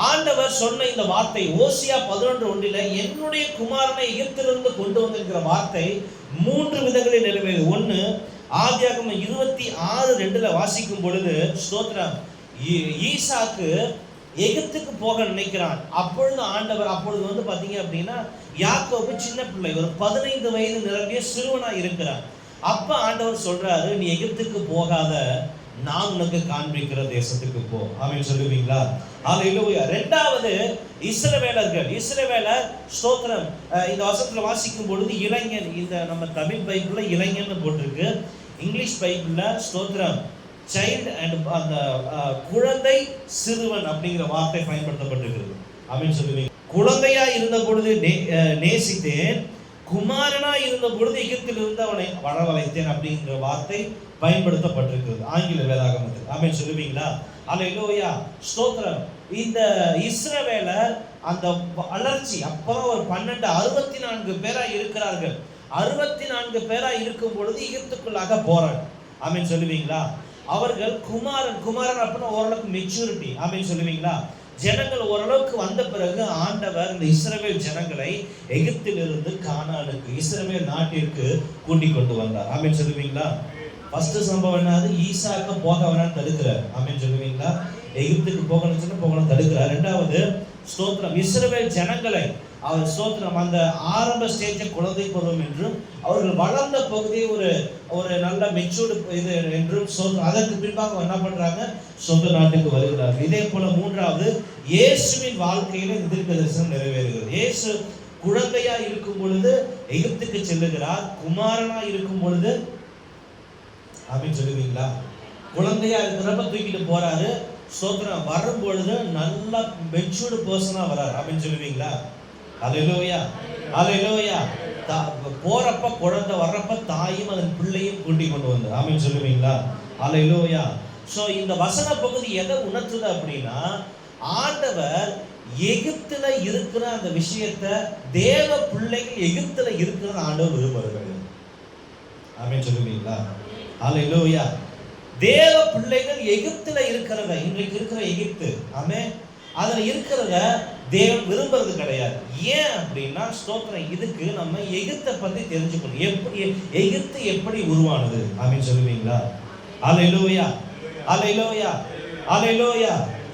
ஆண்டவர் சொன்ன இந்த வார்த்தை ஓசியா 11:1 என்னுடைய குமாரனை எகிப்திலிருந்து கொண்டு வந்திருக்கிற வார்த்தை 3 விதங்களில் நிறைவேறு. ஒன்று, ஆதியாகமம் 26:2 வாசிக்கும் பொழுது ஸ்தோத்திரம், ஈசாக்கு எகிப்துக்கு போக நினைக்கிறான். அப்பொழுது ஆண்டவர், அப்பொழுது வந்து பாத்தீங்க அப்படின்னா யாக்கோபு சின்ன பிள்ளை, ஒரு 15 வயது நிரம்பிய சிறுவனா இருக்கிறான். அப்ப ஆண்டவர் சொல்றாரு, நீ எகிப்துக்கு போகாத, நான் உனக்கு காண்பிக்கிற தேசத்துக்கு போ. ஆமென் சொல்லுவீங்களா? ஹல்லேலூயா. இரண்டாவது, இஸ்ரவேலர் ஸ்தோத்திரம், இந்த வசனத்துல வாசிக்கும் பொழுது இளைஞன், இந்த நம்ம தமிழ் பைபிள்ல இளைஞன் போட்டிருக்கு, இங்கிலீஷ் பைபிள்ல ஸ்தோத்திரம் சைல்டு அண்ட் அந்த குழந்தை சிறுவன் அப்படிங்கிற வார்த்தை பயன்படுத்தப்பட்டிருக்கிறது. ஆமென் சொல்லுவீங்க. குழந்தையா இருந்த பொழுது நேசித்தேன், குமாரனா இருந்த பொழுது எகிப்திலிருந்து அவனை வரவழைத்தேன் அப்படிங்கிற வார்த்தை பயன்படுத்தப்பட்டிருக்கிறது ஆங்கில வேதாகமத்தில். ஆமென் சொல்லுவீங்களா? ஹல்லேலூயா. ஸ்தோத்திரம். இந்த இஸ்ரவேலர் அந்த வளர்ச்சி அப்பறம் ஒரு 64 பேரா இருக்கிறார்கள். 64 பேரா இருக்கும் பொழுது எகிப்துக்குள்ளாக போறாங்க. ஆமென் சொல்லுவீங்களா? அவர்கள் குமாரன் அப்படின்னா ஓரளவுக்கு மெச்சூரிட்டி. ஆமென் சொல்லுவீங்களா? ஜனங்கள் ஓரளவுக்கு வந்த பிறகு ஆண்டவர் இந்த இஸ்ரவேல் ஜனங்களை எகிப்திலிருந்து கானானுக்கு, இஸ்ரவேல் நாட்டிற்கு கூட்டிக் கொண்டு வந்தார். ஆமென் சொல்லுவீங்களா? ஃபர்ஸ்ட் சம்பவம் என்னது? ஈசாக்க போக வேணாம் தடுக்கிறார். ஆமென் சொல்லுவீங்களா? எகிப்துக்கு போகணும் தடுக்கிறார். இரண்டாவது ஸ்தோத்திரம், இஸ்ரவேல் ஜனங்களை அவர் ஸ்தோத்திரம் அந்த ஆரம்ப ஸ்டேஜ் குழந்தை பருவம் என்றும், அவர்கள் வளர்ந்த பகுதி ஒரு நல்ல மெச்சூர்டு இது என்றும் ஸ்தோத்திரம். அதற்கு பின்பாக என்ன பண்றாங்க? சொந்த நாட்டுக்கு வருகிறார்கள். இதே போல மூன்றாவது, இயேசுவின் வாழ்க்கையில தீர்க்க தரிசனம் நிறைவேறுகிறது. இயேசு குழந்தையா இருக்கும் பொழுது எகிப்துக்கு செல்லுகிறார். குமாரனா இருக்கும் பொழுது, ஆமென் சொல்லுவீங்களா? குழந்தையா இருக்கிறப்ப தூக்கிட்டு போறாரு. ஸ்தோத்திரம். வரும் பொழுது நல்ல மெச்சூர்டு பர்சனா வராரு. ஆமென் சொல்லுவீங்களா? ஹல்லேலூயா, ஹல்லேலூயா. போறப்ப குழந்தை, வர்றப்ப தாயும் அதன் பிள்ளையும் கூட்டி கொண்டு வந்தார். ஆமென் சொல்லுவீங்களா? ஹல்லேலூயா. சோ இந்த வசன பகுதி எதை உணர்த்துது அப்படின்னா, ஆண்டவர் எகிப்துல இருக்கிற அந்த விஷயத்தை, தேவ பிள்ளைகள் எகிப்துல இருக்கிறத ஆண்டவர் விரும்புகிறார். ஆமென் சொல்லுவீங்களா? ஹல்லேலூயா. தேவ பிள்ளைகள் எகிப்துல இருக்கிறத, இன்றைக்கு இருக்கிற எகிப்து, ஆமென், அதுல இருக்கிறத தேவன் விரும்புறது கிடையாது. ஏன் அப்படின்னா ஸ்தோத்திரம், இதுக்கு நம்ம எகிப்தை பத்தி தெரிஞ்சுக்கணும். எகிப்து எப்படி உருவானது? ஆமென் சொல்லுவீங்களா? ஹல்லேலூயா, ஹல்லேலூயா, ஹல்லேலூயா.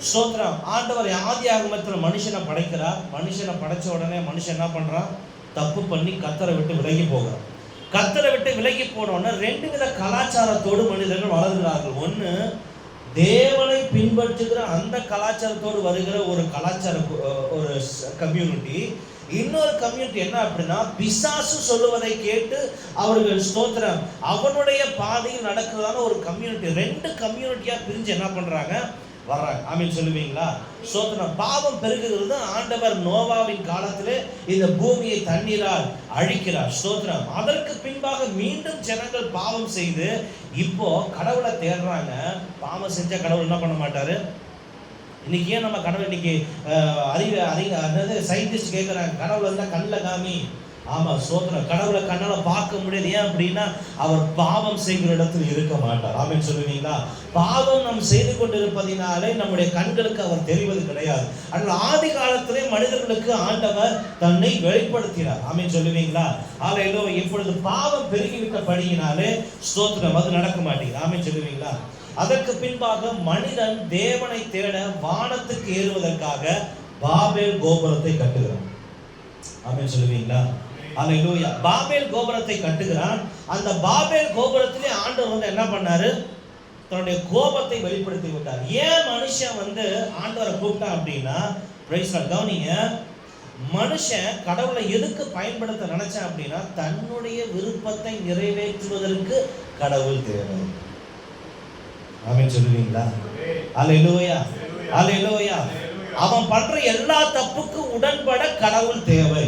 ஸ்தோத்திரம். ஆண்டவர் ஆதியாகமத்துல மனுஷனை படைக்கிறார். மனுஷனை படைச்ச உடனே மனுஷன் என்ன பண்றான்? தப்பு பண்ணி கர்த்தரை விட்டு விலகி போகிறான். கர்த்தரை விட்டு விலகி போனோன்னா 2 வித கலாச்சாரத்தோடு மனிதர்கள் வளர்கிறார்கள். ஒன்று, தேவனை பின்பற்றுகிற அந்த கலாச்சாரத்தோடு வருகிற ஒரு கலாச்சார ஒரு கம்யூனிட்டி. இன்னொரு கம்யூனிட்டி என்ன அப்படின்னா, பிசாசு சொல்லுவதை கேட்டு அவர்கள் ஸ்தோத்திரம் அவனுடைய பாதையில் நடக்கிறதான ஒரு கம்யூனிட்டி. 2 கம்யூனிட்டியா பிரிஞ்சு என்ன பண்றாங்க? வர்றாங்க. ஆமென் சொல்லுவீங்களா? ஸ்தோத்திரம். பாவம் பெருகுகிறது. ஆண்டவர் நோவாவின் காலத்திலே இந்த பூமியை தண்ணீரால் அழிக்கிறார். ஸ்தோத்திரம். அதற்கு பின்பாக மீண்டும் ஜனங்கள் பாவம் செய்து இப்போ கடவுளை தேடுறாங்க. பாவம் செஞ்ச கடவுள் என்ன பண்ண மாட்டாரு? இன்னைக்கு ஏன் நம்ம கடவுள், இன்னைக்கு சயின்டிஸ்ட் கேட்கிறாங்க, கடவுள் இருந்தா கண்ணில் காமி. ஆமா, ஸ்தோத்திரம். கடவுளை கண்ணால பார்க்க முடியாது. ஏன் அப்படின்னா அவர் பாவம் செய்கிற இடத்தில் இருக்க மாட்டார். ஆமென் சொல்லுவீங்களா? பாவம் நாம் செய்து கொண்டிருப்பதினாலே நம்முடைய கண்களுக்கு அவர் தெரிவது கிடையாது. ஆனால் ஆதி காலத்திலே மனிதர்களுக்கு ஆண்டவர் தன்னை வெளிப்படுத்தினார். ஆமென் சொல்லுவீங்களா? ஹல்லேலூயா. இப்பொழுது பாவம் பெருகிவிட்டபடியினாலே ஸ்தோத்திரம் அது நடக்க மாட்டேங்குது. ஆமென் சொல்லுவீங்களா? அதற்கு பின்பாக மனிதன் தேவனை தேட வானத்துக்கு ஏறுவதற்காக பாபேல் கோபுரத்தை கட்டுகிறான். ஆமென் சொல்லுவீங்களா? ஹல்லேலூயா. பாபேல் கோபுரத்தை கட்டுகிறான். அந்த பாபேல் கோபுரத்திலே ஆண்டவர் வந்து என்ன பண்ணாரு? தன்னுடைய கோபத்தை வெளிப்படுத்தி விட்டார். ஏன் மனுஷன் வந்து ஆண்டவரை கூப்பிட்டான் அப்படின்னா, பிரைஸ் லார்ட், கவனிங்க, மனுஷன் கடவுளை எதுக்கு பயன்படுத்த நினைச்சான் அப்படின்னா, தன்னுடைய விருப்பத்தை நிறைவேற்றுவதற்கு கடவுள் தேவை. ஆமென் சொல்லுவீங்களா? ஹல்லேலூயா, ஹல்லேலூயா. அவன் பண்ற எல்லா தப்புக்கும் உடன்பட கடவுள் தேவை.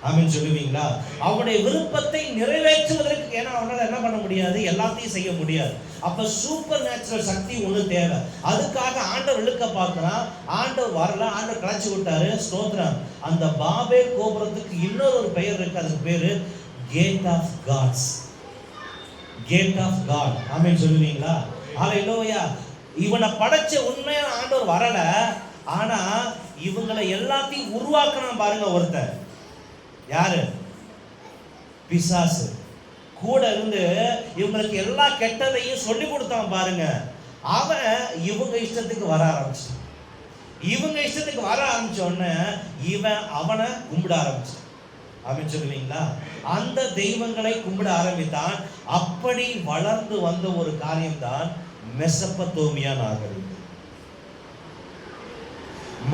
ஆமென் சொல்லுவீங்களா? அவனுடைய விருப்பத்தை நிறைவேற்றுவதற்கு, ஏன்னா அவனால என்ன பண்ண முடியாது? எல்லாத்தையும் செய்ய முடியாது. அப்ப சூப்பர் நேச்சுரல் சக்தி ஒண்ணு தேவை. அதுக்காக ஆண்டவர் இழுக்க பார்க்கிறான். ஆண்டவர் வரல, ஆண்டவர் கலைச்சு விட்டாரு. ஸ்தோத்திரம். அந்த பாபேல் கோபுரத்துக்கு இன்னொரு பெயர் இருக்கு. அதுக்கு பேரு gate of gods. Gate of God. ஆமென் சொல்லுவீங்களா? ஹல்லேலூயா. இவனை படைச்ச உண்மையான ஆண்டவர் வரல, ஆனா இவங்களை எல்லாத்தையும் உருவாக்கணும் பாருங்க ஒருத்தன். யாரு? பிசாசு. கூட இருந்து இவங்களுக்கு எல்லா கெட்டதையும் சொல்லி கொடுத்தான் பாருங்க. அவன் இவங்க இஷ்டத்துக்கு வர ஆரம்பிச்சான். இவங்க இஷ்டத்துக்கு வர ஆரம்பிச்ச உடனே இவன் அவனை கும்பிட ஆரம்பிச்சான். அப்படின்னு சொல்லுவீங்களா? அந்த தெய்வங்களை கும்பிட ஆரம்பித்தான். அப்படி வளர்ந்து வந்த ஒரு காரியம்தான் மெசொப்பொத்தேமியா நாகரிகம்.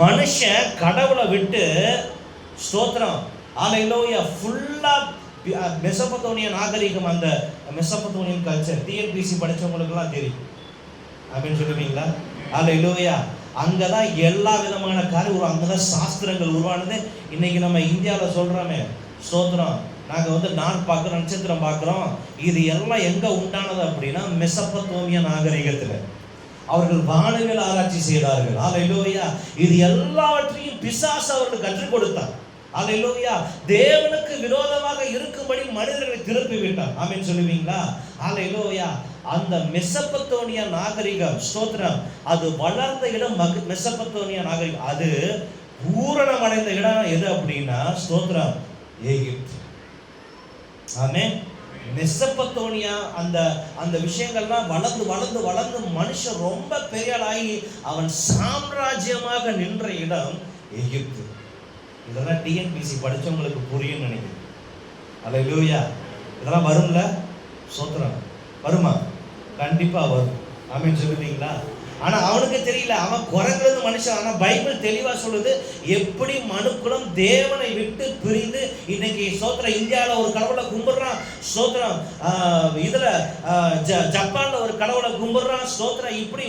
மனுஷன் கடவுளை விட்டு, ஸ்தோத்திரம் அல்லேலூயா, ஃபுல்லா மெசொப்பொத்தேமியா நாகரிகம், அந்த மெசொப்பொத்தேமியன் கல்ச்சர், டிஎன்பிசி படிச்சவங்களுக்குலாம் தெரியும். அப்படின்னு சொல்லுவீங்களா? அல்லேலூயா. அங்கதான் எல்லா விதமான காரியம், அங்கதான் சாஸ்திரங்கள் உருவானது. இன்னைக்கு நம்ம இந்தியாவில் சொல்றோமே, ஸ்தோத்திரம், நாங்க நான் பார்க்கிறோம், நட்சத்திரம் பார்க்கிறோம். இது எல்லாம் எங்க உண்டானது அப்படின்னா மெசொப்பொத்தேமியா நாகரிகத்துல அவர்கள் வானவியல் ஆராய்ச்சி செய்தார்கள். அல்லேலூயா. இது எல்லாவற்றையும் பிசாசு அவர்களுக்கு கற்றுக் கொடுத்தான். அல்லேலூயா. தேவனுக்கு விரோதமாக இருக்கும்படி மனிதர்களை திருப்பி விட்டான். ஆமென் சொல்லுவீங்களா? அல்லேலூயா. அந்த மெசொப்பொத்தேமியா நாகரிகம், ஸ்தோத்திரம், அது வளர்ந்த இடம் மெசொப்பொத்தேமியா நாகரிகம். அது பூரணம் அடைந்த இடம் எது அப்படின்னா, ஸ்தோத்திரம், எகிப்து. ஆமென். மெசொப்பொத்தேமியா அந்த அந்த விஷயங்கள்லாம் வளர்ந்து வளர்ந்து வளர்ந்து மனுஷன் ரொம்ப பெரியாளாகி அவன் சாம்ராஜ்யமாக நின்ற இடம் எகிப்து. இதெல்லாம் டிஎன்பிசி படிச்சவங்களுக்கு புரியும் நினைக்கிறேன். அல்லேலூயா. இதெல்லாம் வரும்ல? ஸ்தோத்திரம். வருமா? கண்டிப்பா வரும். ஆமென் சொல்லுவீங்களா? ஆனா அவனுக்கு தெரியல, அவன் குறைங்கிறது மனுஷன். ஆனா பைபிள் தெளிவா சொல்லுது, எப்படி மனுக்குலம் தேவனை விட்டு பிரிந்து இன்னைக்கு ஸ்தோத்திரம் இந்தியாவில் ஒரு கடவுளை கும்பிடுறான், ஸ்தோத்திரம், இதுல ஜப்பான்ல ஒரு கடவுளை கும்பிடுறான், ஸ்தோத்திரம், இப்படி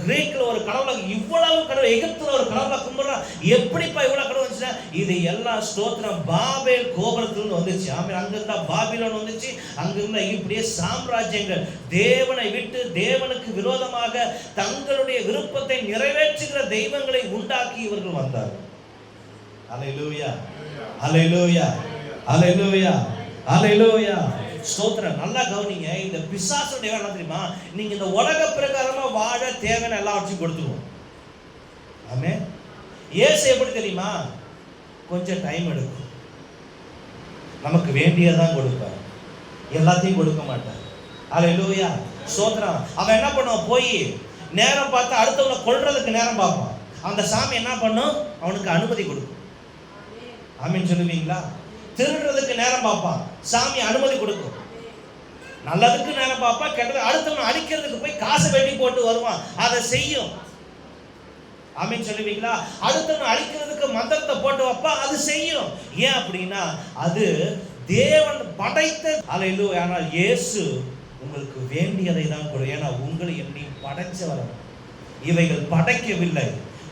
கிரீக்ல ஒரு கடவுளை, இவ்வளவு கடவுள், எகிப்துல ஒரு கடவுளை கும்பிடுறான். எப்படிப்பா இவ்வளவு கடவுள் வந்துச்சுன்னா, இது எல்லாம் ஸ்தோத்திரம் பாபேல் கோபுரத்திலிருந்து வந்துச்சு. ஆமென். அங்கிருந்தா பாபிலோன் வந்துச்சு, அங்கிருந்தா இப்படியே சாம்ராஜ்யங்கள் தேவனை விட்டு தேவனுக்கு விரோதமாக தங்களுடைய விருப்பத்தை நிறைவேற்றுகிற தெய்வங்களை உண்டாக்கி இவர்கள் வந்தார்கள். அல்லேலூயா, அல்லேலூயா, அல்லேலூயா, அல்லேலூயா. ஸ்தோத்திரம். நல்லா கவனிங்க. இந்த பிசாசுடைய வேலை தெரியுமா? நீங்க இந்த உலக பிரகாரமா வாழ தேவையான எல்லாவற்றையும் கொடுத்துருவோம். ஆமென். இயேசு எப்படி தெரியுமா? கொஞ்சம் டைம் எடுக்கும். நமக்கு வேண்டியதான் கொடுப்பார், எல்லாத்தையும் கொடுக்க மாட்டார். அல்லேலூயா. ஸ்தோத்திரம். அவன் என்ன பண்ணுவான்? போய் நேரம் பார்த்து அடுத்தவனை கொல்றதுக்கு நேரம் பார்ப்பான். அந்த சாமி என்ன பண்ணும்? அவனுக்கு அனுமதி கொடுக்கும். ஆமென் சொல்லுவீங்களா? திருடுறதுக்கு நேரம் பார்ப்பான், சாமி அனுமதி கொடுக்கும். நல்லதுக்கு நேரம் பார்ப்பான், கெட்டது அடுத்தவனை அடிக்கிறதுக்கு போய் காசை வெட்டி போட்டு வருவான், அதை செய்யும். ஆமென் சொல்லுவீங்களா? அடுத்தவனை அழிக்கிறதுக்கு மந்திரத்தை போட்டு வைப்பா, அது செய்யும். ஏன் அப்படின்னா அது தேவன் படைத்த. அல்லேலூயா. ஆனால் இயேசு உங்களுக்கு வேண்டியதை தான் கொடு. ஏன்னா உங்களை என்னை படைச்சவர். இவைகள் படைக்கவில்லை,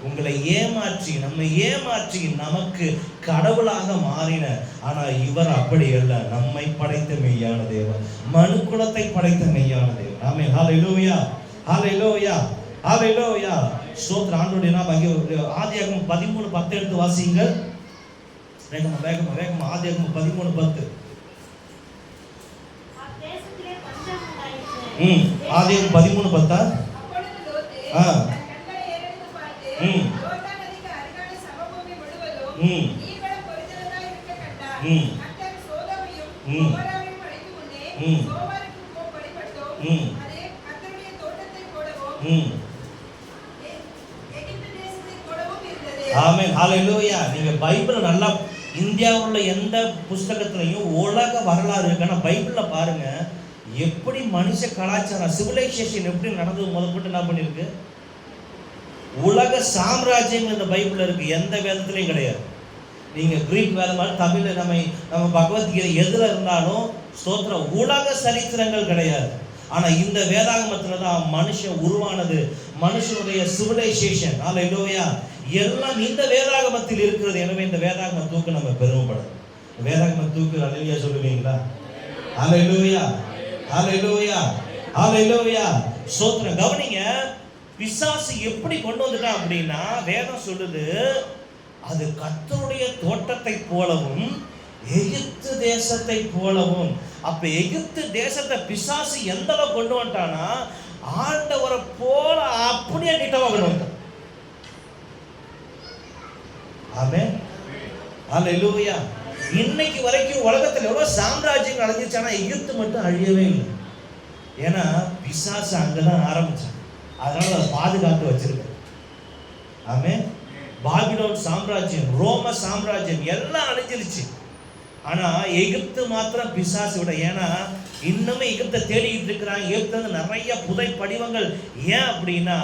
உங்களை ஏமாற்றி, நம்மை ஏமாற்றி நமக்கு கடவுளாக மாறின. ஆனால் இவர் அப்படி அல்ல. நம்மை படைத்த மெய்யான தேவன், மனு குலத்தை படைத்த மெய்யான தேவன். ஆமென். ஹல்லேலூயா, ஹல்லேலூயா, ஹல்லேலூயா. ஸ்தோத்திரம். ஆண்டவருடைய நாமம். ஆதியாகமம் 13:10 எடுத்து வாசியுங்கள். வேகமா வேகமா வேகமா. ஆதியாகமம் 13:10. ஆதியாகமம் 13:10. ஆமென். ஹல்லேலூயா. நீங்க பைபிள் நல்லா இந்தியாவில் உள்ள எந்த புஸ்தகத்திலையும் உலக வரலாறு இருக்கு, ஆனா பைபிள்ல பாருங்க எப்படி மனுஷ கலாச்சாரம், சிவிலைசேஷன் எப்படி நடந்தது முதற்கொண்டு என்ன பண்ணிருக்கு. உலக சாம்ராஜ்யங்கள் இந்த பைபிள் இருக்கு, எந்த வேதத்திலையும் கிடையாது. நீங்க கிரீக் வேதம், தமிழ், நம்ம பகவத்கீதை எதுல இருந்தாலும் ஸ்தோத்திரம் உலக சரித்திரங்கள் கிடையாது. ஆனா இந்த வேதாகமத்துல தான் மனுஷன் உருவானது, மனுஷனுடைய சிவிலைசேஷன். அல்லேலூயா. எல்லாம் இந்த வேதாகமத்தில் இருக்கிறது. எனவே இந்த வேதாகம தூக்கு நம்ம பெருமைப்படும். வேதாகம தூக்கு. அல்லேலூயா சொல்லுவீங்களா? அல்லேலூயா, அல்லேலூயா, அல்லேலூயா. ஸ்தோத்திரம். கவனிங்க, பிசாசு எப்படி கொண்டு வந்துட்டான் அப்படின்னா, வேதம் சொல்லுது அது கர்த்தருடைய தோட்டத்தை போலவும் எகிப்து தேசத்தை போலவும். அப்ப எகிப்து தேசத்தை பிசாசு எந்த அளவு கொண்டு வந்துட்டானா, ஆண்டவரை போல அப்படியே நீட்டமா கொண்டு வந்தான். ஆமென். ஹல்லேலூயா. இன்னைக்கு வரைக்கும் உலகத்துல எவ்வளவு சாம்ராஜ்யங்கள் அழிஞ்சிச்சு, ஆனா எகிப்து மட்டும் அழியவே இல்லை. ஏன்னா பிசாசு அங்கதான் ஆரம்பிச்சான், அதனால அதை பாதுகாத்து வச்சிருக்க. ஆமென். பாபிலோன் சாம்ராஜ்யம், ரோம சாம்ராஜ்யம் எல்லாம் அழிஞ்சிருச்சு. ஆனா எகிப்து மாத்திரம் பிசாசு விட. ஏன்னா இன்னுமே எகிப்தை தேடிக்கிட்டு இருக்கிறாங்க. எகிப்து நிறைய புதை படிவங்கள். ஏன் அப்படின்னா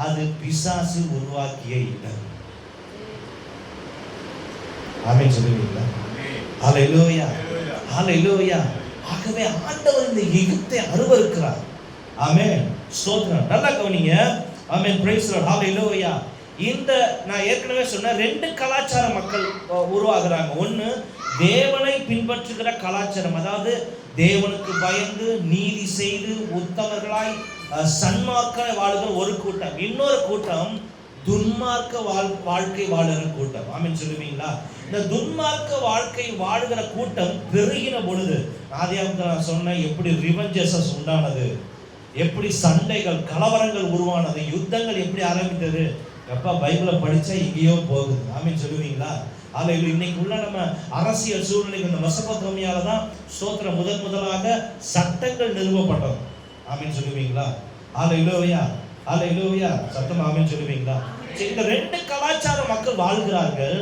அது பிசாசு உருவாக்கிய இடம். ஆமென் சொல்லுவீங்களா? ஹல்லேலூயா, ஹல்லேலூயா. ஆகவே ஆண்டவர் இந்த எகிப்தை அருவருக்கிறார். ஆமென், ஸ்தோத்திரம். நல்லா கவனிங்க. ஆமென், பிரைஸ் தி லார்ட், ஹல்லேலூயா. இந்த நான் ஏற்கனவே சொன்ன ரெண்டு கலாச்சார மக்கள் உருவாகுறாங்க. ஒன்று தேவனை பின்பற்றுகிற கலாச்சாரம், அதாவது தேவனுக்கு பயந்து நீதி செய்து உத்தமர்களாய் சன்மார்க்க வாழுகிற ஒரு கூட்டம். இன்னொரு கூட்டம் துன்மார்க்க வாழ்க்கை வாழுகிற கூட்டம். ஆமென் சொல்லுவீங்களா? இந்த துன்மார்க்க வாழ்க்கை வாழுகிற கூட்டம் பெருகின பொழுது, ஆதியாகமத்தில் நான் சொன்னேன் எப்படி ரிவெஞ்சஸஸ் உண்டானது, எப்படி சண்டைகள் கலவரங்கள் உருவானது, யுத்தங்கள் எப்படி ஆரம்பித்தது. எப்பா பைபிளை படிச்சா எங்கேயோ போகுது. ஆமென் சொல்லுவீங்களா? அதில் இன்னைக்கு உள்ள நம்ம அரசியல் சூழ்நிலை இந்த மெசொப்பொத்தேமியால தான் ஸ்தோத்திரம் முதலாக சட்டங்கள் நிறுவப்பட்டது. ஆமென் சொல்லுவீங்களா? ஹல்லேலூயா, ஹல்லேலூயா. சத்தம் ஆமென் சொல்லுவீங்களா? இந்த ரெண்டு கலாச்சார மக்கள் வாழ்கிறார்கள்.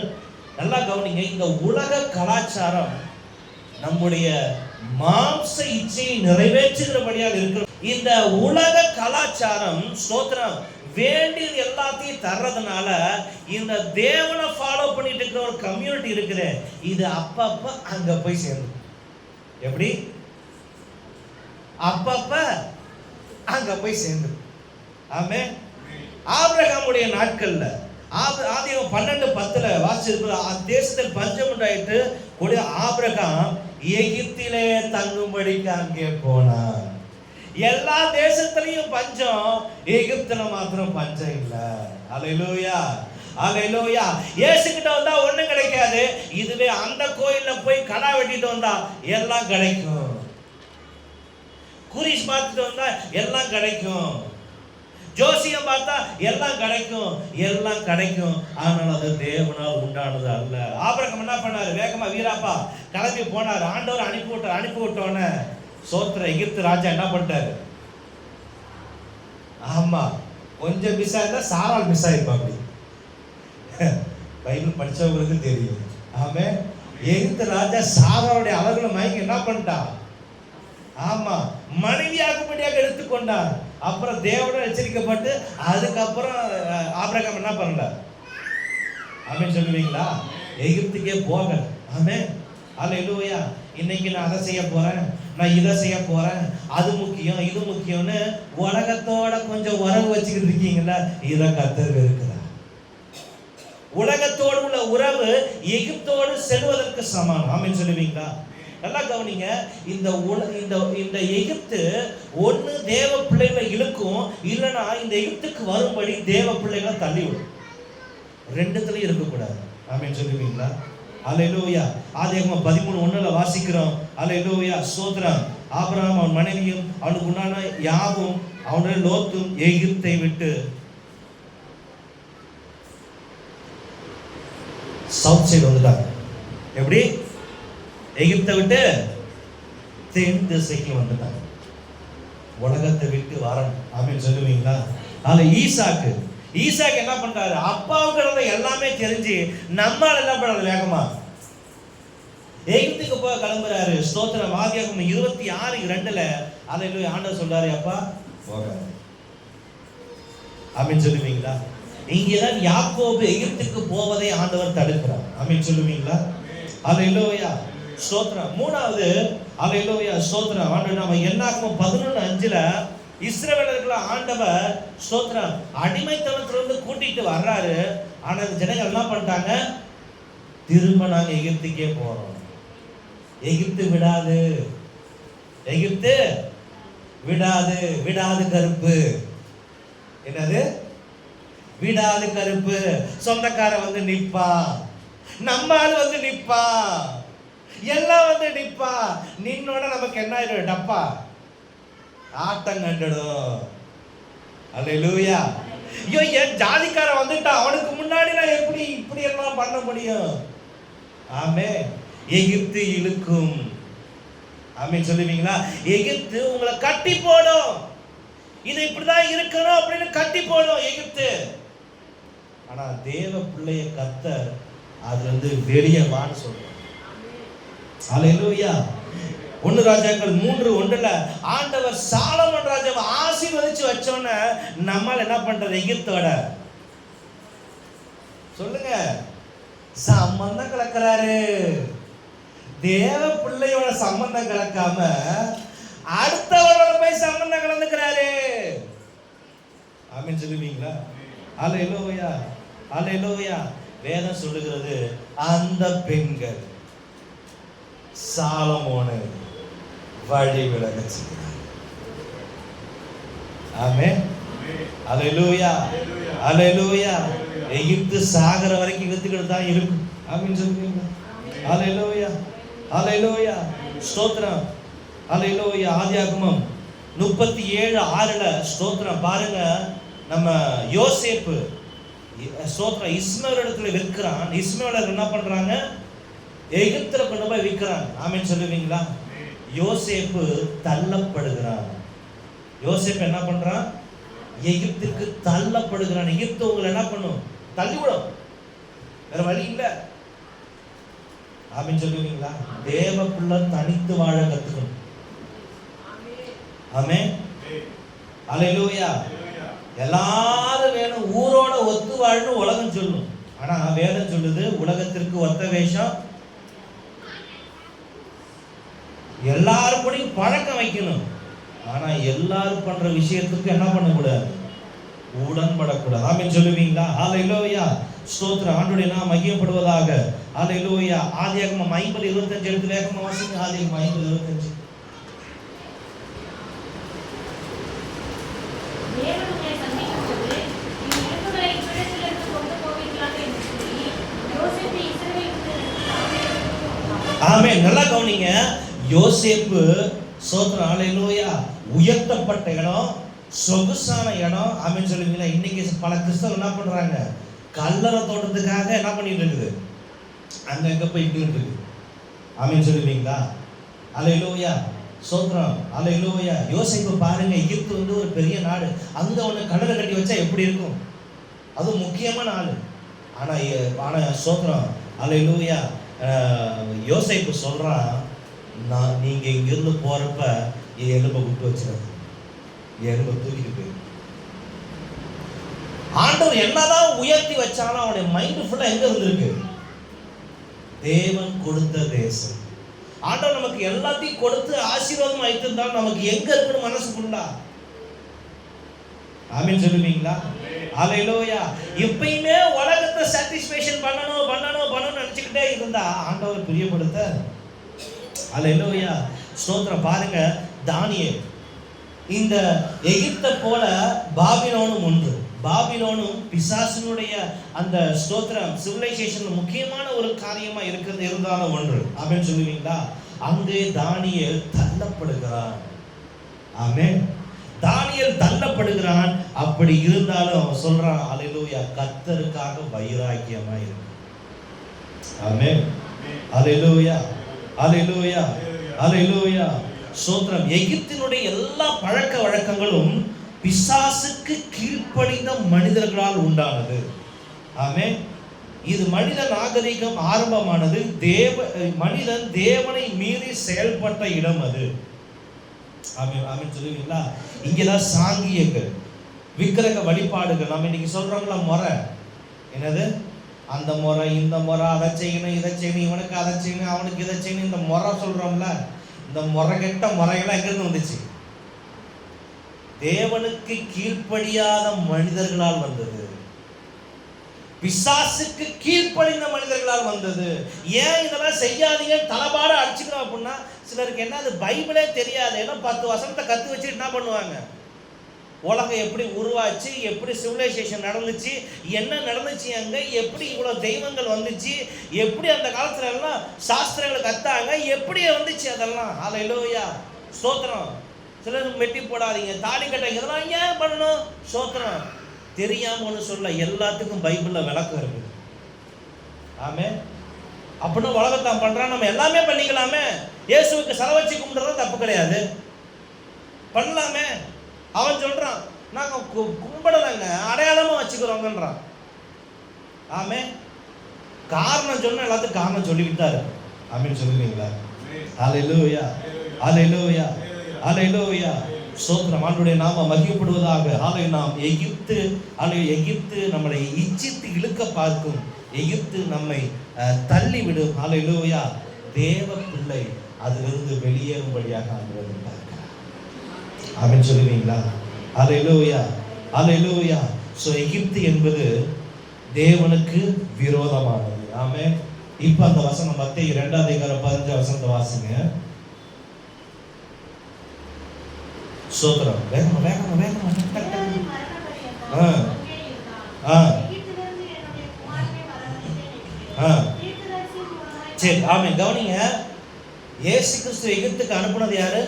நல்லா கவனிங்க. இந்த உலக கலாச்சாரம் நம்முடைய மாம்ச இச்சையை நிறைவேற்றுகிறபடியாக இருக்கிற இந்த உலக கலாச்சாரம் ஸ்தோத்திரம் வேண்டியது எல்லாத்தையும் தர்றதுனால இந்த தேவனை ஃபாலோ பண்ணிட்டு இருக்கிற ஒரு கம்யூனிட்டி இருக்குது, இது அப்பப்ப அங்க போய் சேர்ந்து. எப்படி? அப்பப்ப அங்க போய் சேர்ந்து. ஆமென். ஆபிரகாமுடைய நாட்கள்ல ஆதியாகமம் 12:10 வாசிச்சிருக்கிற தேசத்தில் பஞ்சம் உண்டாயிட்டு கூடிய ஆபிரகாம் எகிப்திலே தங்கும்படிக்கு அங்கே போனார். எல்லா தேசத்திலையும் பஞ்சம், எகிப்துல மாத்திரம் பஞ்சம் இல்ல. ஹல்லேலூயா, ஹல்லேலூயா. இயேசு கிட்ட வந்தா ஒண்ணும் கிடைக்காது. இதுவே அந்த கோயில்ல போய் கடா வெட்டிட்டு வந்தா எல்லாம் கிடைக்கும். குறிஸ் பார்த்துட்டு வந்தா எல்லாம் கிடைக்கும். ஜோசியம் பார்த்தா எல்லாம் கிடைக்கும், எல்லாம் கிடைக்கும். ஆனால் அது தேவனால் உண்டானது அல்ல. ஆபிரகாம் என்ன பண்ணாரு? வேகமா வீராப்பா கிளம்பி போனாரு. ஆண்டவர் அனுப்பி விட்டோன்னு சோத்திர எகிப்து ராஜா என்ன பண்ணிட்டாரு? ஆமா, கொஞ்சம் மிஸ் ஆயிருந்தா சாரால் மிஸ் ஆயிருப்பா. அப்படி பைபிள் படிச்சவங்களுக்கு தெரியும். ஆமே, எகிப்து ராஜா சாராளுடைய அழகுல மயங்கி என்ன பண்ணிட்டான்? ஆமா, மனைவியாகும்படியாக எடுத்துக்கொண்டார். அப்புறம் தேவனுடன் எச்சரிக்கப்பட்டு அதுக்கப்புறம் ஆபிரகாம் என்ன பண்ணல? ஆமென் சொல்லுவீங்களா? எகிப்துக்கே போக. ஆமென், ஹல்லேலூயா. இன்னைக்கு நான் அதை செய்ய போறேன், நான் இதை செய்ய போறேன், அது முக்கியம் இது முக்கியம்னு உலகத்தோட கொஞ்சம் உறவு வச்சுக்கிட்டு இருக்கீங்களா? இதை கர்த்தர் இருக்கிறார். உலகத்தோடு உள்ள உறவு எகிப்தோடு செல்வதற்கு சமானம். ஆமென் சொல்லுவீங்களா? நல்லா கவனிங்க. இந்த எகிப்து ஒண்ணு தேவ பிள்ளைகளை இழுக்கும், இல்லைன்னா இந்த எகிப்துக்கு வரும்படி தேவ பிள்ளைகளை தள்ளிவிடும். ரெண்டுத்துலயும் இருக்கக்கூடாது. ஆமென் சொல்லுவீங்களா? ஹல்லேலூயா. ஆதியாகமம் 13:1 வாசிக்கிறோம். ஹல்லேலூயா, ஸ்தோத்திரம். ஆபிரகாம் அவன் மனைவியும் அவனுக்கு உண்டான யாவும் அவனுடைய லோத்தும் எகிப்தை விட்டு சவுத் சைடு வந்துட்டாங்க. எப்படி? எகிப்தை விட்டு தென் திசைக்கு வந்துட்டாங்க. உலகத்தை விட்டு வரணும். ஆமென் சொல்லுவீங்களா? அதுல ஈசாக்கு என்ன பண்றாரு? அப்பாவுக்கு எல்லாமே தெரிஞ்சு நம்மால் என்ன பண்றது? வேகமா எகிப்துக்கு போய் கிளம்புறாரு. ஸ்தோத்திரம். ஆதியாகமம் 26:2 அல்லேலூயா. ஆண்டவர் சொல்றாரு, அப்பா போக. ஆமென் சொல்லுவீங்களா? இங்கதான் யாக்கோபு எகிப்துக்கு போவதை ஆண்டவர் தடுக்கிறார். ஆமென் சொல்லுவீங்களா? அல்லேலூயா, ஸ்தோத்திரம். மூணாவது அல்லேலூயா, ஸ்தோத்திரம். ஆண்டவர் நாம என்னாகமம் 11:5 இஸ்ரவேலர்களை ஆண்டவர் ஸ்தோத்திரம் அடிமைத்தனத்திலிருந்து கூட்டிட்டு வர்றாரு. ஆனா ஜனங்கள் என்ன பண்ணிட்டாங்க? திரும்ப நாங்க எகிப்துக்கே போறோம். எகிப்து விடாது, எகிப்து விடாது. விடாது கருப்பு. என்னது? விடாது கருப்பு. சொந்தக்கார வந்து நிப்பா, நம்மால் வந்து நிப்பா, எல்லாம் வந்து நிப்பா. நின்னோட நமக்கு என்ன ஆயிடும்? டப்பா ஆட்டம் கண்டுடும். அல்லேலூயா. ஐயோ, என் ஜாதிக்கார வந்துட்டா, அவனுக்கு முன்னாடி நான் எப்படி இப்படி எல்லாம் பண்ண முடியும்? ஆமென். எகிப்து இழுக்கும். ஆமென் சொல்லுவீங்களா? எகிப்து உங்களை கட்டி போடும். இது இப்படிதான் இருக்கணும் அப்படின்னு கட்டி போடும் எகிப்து. ஆனா தேவ பிள்ளைய கர்த்தர் அதுல இருந்து வெளியே வான்னு சொல்றார். ஹல்லேலூயா. 1 ராஜாக்கள் 3:1 ஆண்டவர் சாலமன் ராஜாவை ஆசீர்வதிச்சு வச்சோன்னு நம்மால் என்ன பண்றது? எகிப்தோட சொல்லுங்க சம்பந்தம் கலக்கிறாரு. தேவ பிள்ளையோட சம்பந்தம் கலக்காம அடுத்தவரோட போய் சம்பந்தம் கலந்துக்கிறாரு. ஆமென் சொல்லுவீங்களா? ஹல்லேலூயா, ஹல்லேலூயா. வேதம் சொல்லுகிறது அந்த பெண்கள் சாலமோனை வழி விலக செய்கிறார். ஆமென், ஹல்லேலூயா, ஹல்லேலூயா. எகிப்து சாகர வரைக்கும் வித்துக்கிட்டு தான் இருக்கும். ஆமென் சொல்லுவீங்களா? ஹல்லேலூயா, ஹல்லேலூயா. ஸ்தோத்திரம், ஹல்லேலூயா. ஆதியாகமம் 37:6 ஸ்தோத்திரம் பாருங்க. நம்ம யோசேப்பு ஸ்தோத்திரம் இஸ்மவேல் இடத்துல விற்கிறான். இஸ்மவேலர் என்ன பண்றாங்க? எகிப்துல கொண்டு போய் விற்கிறாங்க. ஆமென் சொல்லுவீங்களா? யோசேப்பு தள்ளப்படுகிறான். யோசேப்பு என்ன பண்றான்? எகிப்துக்கு தள்ளப்படுகிறான். எகிப்து உங்களை என்ன பண்ணும்? தள்ளிவிடும். வேற வழி இல்ல. ஆமென் சொல்லுவீங்களா? தேவ பிள்ளை தனித்து வாழ கத்துக்கணும். ஆமென், ஹல்லேலூயா. எல்லாரும் வேணும் ஊரோட ஒத்து வாழணும் உலகம் சொல்லும். ஆனா வேதம் சொல்லுது உலகத்திற்கு ஒத்த வேஷம். எல்லாரும் கூட பழக்கம் வைக்கணும். ஆனா எல்லாரும் பண்ற விஷயத்துக்கு என்ன பண்ணக்கூடாது? உடன்படக்கூடாது. ஆமென் சொல்லுவீங்களா? ஹல்லேலூயா. ஸ்தோத்திரம். ஆண்டவருடைய நாமம் மகிமைப்படுவதாக. ஹல்லேலூயா. ஆதியாகமம் 50:25 எடுத்து வேகமா வாசிங்க. ஆதியாகமம் 50:25. ஆமென். நல்லா கவனிங்க. யோசேப்பு ஸ்தோத்திரம், ஹல்லேலூயா, உயர்த்தப்பட்ட இடம், சொகுசான இடம். ஆமென் சொல்லுவீங்களா? இன்னைக்கு பல கிறிஸ்தவர்கள் என்ன பண்றாங்க? கல்லறை தோட்டத்துக்காக என்ன பண்ணிட்டு இருக்குது? அங்கங்க போய் இட்டு இருக்குது. ஆமென் சொல்லுவீங்களா? ஹல்லேலூயா, ஸ்தோத்திரம், ஹல்லேலூயா. யோசேப்பு பாருங்க, எகிப்து ஒரு பெரிய நாடு. அங்க ஒன்று கல்லறை கட்டி வச்சா எப்படி இருக்கும்? அது முக்கியமான ஆளு. ஆனா ஸ்தோத்திரம், ஹல்லேலூயா. யோசேப்பு சொல்றான், நீங்க இங்கிருந்து போறப்ப என் எலும்பை விட்டு வச்சிடாது, என் எலும்பை தூக்கிட்டு போயிரு. ஆண்டவர் என்னதான் உயர்த்தி வச்சாலும் அவனுடைய மைண்ட் ஃபுல்லா எங்க இருந்திருக்கு? தேவன் கொடுத்த தேசம். ஆண்டவர் நமக்கு எல்லாத்தையும் கொடுத்து ஆசீர்வாதம் வைத்திருந்தாலும் நமக்கு எங்க இருக்குன்னு மனசு ஃபுல்லா. ஆமென் சொல்லுவீங்களா? ஹல்லேலூயா. எப்பயுமே உலகத்தை சாட்டிஸ்ஃபேக்ஷன் பண்ணணும் பண்ணணும் பண்ணணும்னு நினைச்சுக்கிட்டே இருந்தா ஆண்டவர் பிரியப்படுத்த. ஹல்லேலூயா, ஸ்தோத்திரம். பாருங்க, தானியேல் இந்த எகிப்தை போல பாபிலோனும் ஒன்று. பாபிலோனும் பிசாசினுடைய அந்த ஸ்தோத்திரம் சிவிலைசேஷன் முக்கியமான ஒரு காரியமா இருந்தாலும் ஒன்று. ஆமென் சொல்லுவீங்களா? அங்கே தானியேல் தள்ளப்படுகிறான். ஆமென், தானியேல் தள்ளப்படுகிறான். அப்படி இருந்தாலும் அவன் சொல்றான், ஹல்லேலூயா, கர்த்தருக்காக வைராக்கியமா இருக்கு. ஆமென், ஹல்லேலூயா, ஹல்லேலூயா, ஹல்லேலூயா. ஸ்தோத்திரம். எகிப்தினுடைய எல்லா பழக்க வழக்கங்களும் பிசாசுக்கு கீழ்ப்படிந்த மனிதர்களால் உண்டானது. ஆமென். இது மனித நாகரிகம் ஆரம்பமானது. மனிதன் தேவனை மீறி செயல்பட்ட இடம் அது. ஆமென், ஆமென் சொல்லுவீங்களா? இங்கெல்லாம் சாங்கியங்கள், விக்கிரக வழிபாடுகள். நம்ம இன்னைக்கு சொல்றோம்ல முறை, என்னது? அந்த முறை, இந்த முறை, அதை செய்யணும், இதை செய்யணும், இவனுக்கு அதை செய்யணும், அவனுக்கு இதை செய்யணும், இந்த முறை சொல்றோம்ல. இந்த முறை கெட்ட முறையெல்லாம் எங்கிருந்து வந்துச்சு? தேவனுக்கு கீழ்ப்படியாத மனிதர்களால் வந்தது. பிசாசுக்கு கீழ்ப்படிந்த மனிதர்களால் வந்தது. ஏன் இதெல்லாம் செய்யாதீங்க தலபாட அடிச்சுக்கணும் அப்படின்னா, சிலருக்கு என்ன, அது பைபிளே தெரியாது. ஏன்னா 10 வசனத்தை கத்து வச்சுட்டு என்ன பண்ணுவாங்க? உலகம் எப்படி உருவாச்சு, எப்படி சிவிலைசேஷன் நடந்துச்சு, என்ன நடந்துச்சு, அங்க எப்படி இவ்வளவு தெய்வங்கள் வந்துச்சு, எப்படி அந்த காலத்துல எல்லாம் சாஸ்திரங்களை கத்தாங்க, எப்படி வந்துச்சு அதெல்லாம். ஹல்லேலூயா, ஸ்தோத்திரம். சிலர் மெட்டி போடாதீங்க, தாலி கட்டாங்க, இதெல்லாம் ஏன் பண்ணணும்? ஸ்தோத்திரம். தெரியாம ஒன்று சொல்ல, எல்லாத்துக்கும் பைபிள்ல விளக்கம் இருக்கு. ஆமே. அப்படின்னு உலகத்தான் பண்றான், நம்ம எல்லாமே பண்ணிக்கலாமே. இயேசுவுக்கு செல வச்சு கும்பிடுறது தப்பு கிடையாது, பண்ணலாமே. அவன் சொல்றான் நாங்க கும்பிடலைங்க, அடையாளமா வச்சுக்கிறோங்கன்றான். ஆமே. காரணம் சொன்னா எல்லாத்துக்கும் காரணம் சொல்லிக்கிட்டு தான் இருக்கு. ஆமேன்னு சொல்லுவீங்களா? ஹல்லேலூயா, ஹல்லேலூயா, ஹல்லேலூயா. ஸ்தோத்திரம். ஆண்டவருடைய நாம மகிமைப்படுவதாக. ஹல்லேலூயா. நாம் எகிப்து நம்மளை இச்சித்து இழுக்க பார்க்கும், எகிப்து நம்மை தள்ளி விடும். ஹல்லேலூயா. தேவ பிள்ளை அதிலிருந்து வெளியேறும்படியாக ஆண்டவர் பார்க்கிறார். ஆமென் சொல்லுவீங்களா? ஹல்லேலூயா, ஹல்லேலூயா. சோ எகிப்து என்பது தேவனுக்கு விரோதமானது. ஆமென். இப்ப அந்த வசனம் மத்தேயு 2:15 வாசிங்க. சோதரம் வேகமா வேகமா வேகமா. சரி, ஆமென். கவனிங்க, இயேசு கிறிஸ்து எகிப்துக்கு அனுப்புனது யாரு?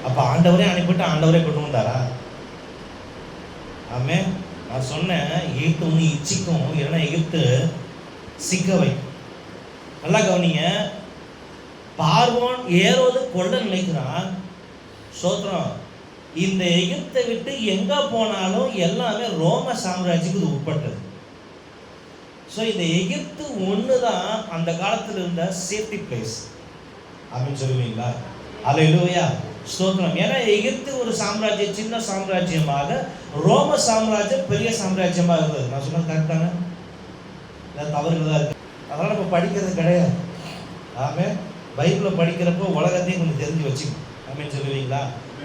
அப்ப ஆண்டவரே அனுப்பிட்டு ஆண்டவரே கொண்டு வந்தாரா? ஆமென். நான் சொன்னேன், எகிப்து ஒன்று இச்சிக்கும், இல்லைன்னா எகிப்து சிக்கவை. நல்லா கவனிங்க, பார்வோன் ஏரோது கொள்ள நினைக்கிறான். சோத்திரம். இந்த எகிப்தை விட்டு எங்க போனாலும் எல்லாமே ரோம சாம்ராஜ்யத்துக்கு உட்பட்டது. ஸோ இந்த எகிப்து ஒண்ணுதான் அந்த காலத்தில் இருந்த சேஃப்டி பிளேஸ். அப்படின்னு சொல்லுவீங்களா? அல்லேலூயா, ஸ்தோத்திரம். ஏன்னா எகிப்து ஒரு சாம்ராஜ்யம், சின்ன சாம்ராஜ்யமாக, ரோம சாம்ராஜ்யம் பெரிய சாம்ராஜ்யமாக இருந்தது. நான் சொன்னது கரெக்டான தவறுகள் தான் இருக்கு. அதனால நம்ம படிக்கிறது கிடையாது. ஆமே. பைபிளை படிக்கிறப்போ உலகத்தையும் கொஞ்சம் தெரிஞ்சு வச்சுக்கணும். ஆமேன்னு சொல்லுவீங்களா?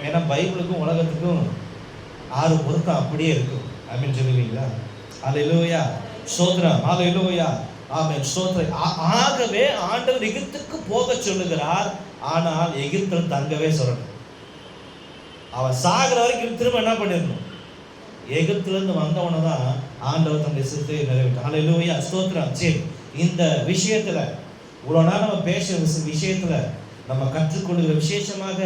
ஏன்னா பைபிளுக்கும் உலகத்துக்கும் 6 பொருத்தம் அப்படியே இருக்கும். ஆமேன்னு சொல்லுவீங்களா? அல்லேலூயா, ஸ்தோத்திரம். அல்லேலூயா, ஆமென், ஸ்தோத்திரம். ஆகவே ஆண்டவர் எகிப்துக்கு போக சொல்லுகிறார், ஆனால் எகிப்தில் தங்கவே சொல்லணும். அவன் சாகிற வரைக்கும் திரும்ப என்ன பண்ணிடணும்? எகிப்துல இருந்து வந்தவனை தான் ஆண்டவர் தன்னுடைய சித்தத்தை நிறைவேற்ற. அல்லேலூயா, ஸ்தோத்திரம். சரி, இந்த விஷயத்துல இவ்வளவு நேரம் நம்ம பேசுற விஷயத்துல நம்ம கற்றுக்கொள்கிற விசேஷமாக